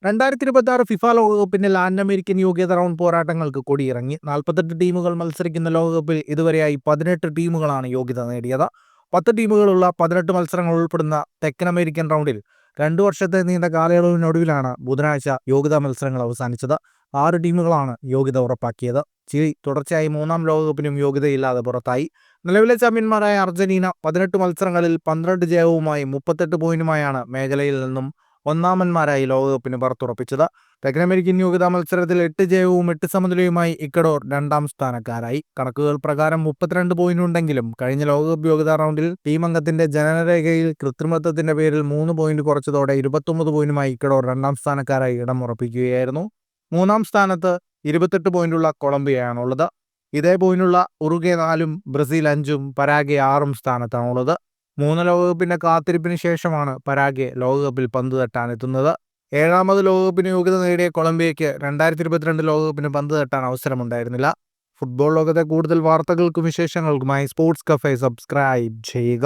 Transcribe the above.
2026 FIFA ലോകകപ്പിന്റെ Latin American യോഗ്യത round പോരാട്ടങ്ങൾക്ക് കൊടിയിറങ്ങി. 48 ടീമുകൾ മത്സരിക്കുന്ന ലോകകപ്പിൽ ഇതുവരെയായി 18 ടീമുകളാണ് യോഗ്യത നേടിയത്. 10 ടീമുകളുള്ള 18 മത്സരങ്ങൾ ഉൾപ്പെടുന്ന തെക്കൻ അമേരിക്കൻ റൗണ്ടിൽ 2 വർഷത്തെ നീണ്ട കാലയളവിനൊടുവിലാണ് ബുധനാഴ്ച യോഗ്യതാ മത്സരങ്ങൾ അവസാനിച്ചത്. 6 ടീമുകളാണ് യോഗ്യത ഉറപ്പാക്കിയത്. ചിലി തുടർച്ചയായി 3-ാം ലോകകപ്പിനും യോഗ്യതയില്ലാതെ പുറത്തായി. നിലവിലെ ചാമ്പ്യന്മാരായ അർജന്റീന 18 മത്സരങ്ങളിൽ 12 ജയവുമായി 38 പോയിന്റുമായാണ് മേഖലയിൽ നിന്നും ഒന്നാമന്മാരായി ലോകകപ്പിന് പുറത്തുറപ്പിച്ചത്. തെക്കൻ അമേരിക്കൻ യോഗ്യതാ മത്സരത്തിൽ 8 ജയവും 8 സമനിലയുമായി ഇക്വഡോർ 2-ാം സ്ഥാനക്കാരായി. കണക്കുകൾ പ്രകാരം 32 പോയിന്റ് ഉണ്ടെങ്കിലും കഴിഞ്ഞ ലോകകപ്പ് യോഗ്യതാ റൗണ്ടിൽ ടീം അംഗത്തിന്റെ ജനനരേഖയിൽ കൃത്രിമത്വത്തിന്റെ പേരിൽ 3 പോയിന്റ് കുറച്ചതോടെ 29 പോയിന്റുമായി ഇക്വഡോർ 2-ാം സ്ഥാനക്കാരായി ഇടം ഉറപ്പിക്കുകയായിരുന്നു. 3-ാം സ്ഥാനത്ത് 28 പോയിന്റുള്ള കൊളംബിയയാണുള്ളത്. ഇതേ പോയിന്റുള്ള ഉറുഗ്വേ 4-ഉം ബ്രസീൽ 5-ഉം പരാഗ്വേ 6-ഉം സ്ഥാനത്താണുള്ളത്. 3 ലോകകപ്പിന്റെ കാത്തിരിപ്പിന് ശേഷമാണ് പരാഗ്വേ ലോകകപ്പിൽ പന്ത് തട്ടാനെത്തുന്നത്. 7-ാമത് ലോകകപ്പിന് യോഗ്യത നേടിയ കൊളംബിയയ്ക്ക് 2022 ലോകകപ്പിന് പന്ത് തട്ടാൻ അവസരമുണ്ടായിരുന്നില്ല. ഫുട്ബോൾ ലോകത്തെ കൂടുതൽ വാർത്തകൾക്കും വിശേഷങ്ങൾക്കുമായി സ്പോർട്സ് കഫേ സബ്സ്ക്രൈബ് ചെയ്യുക.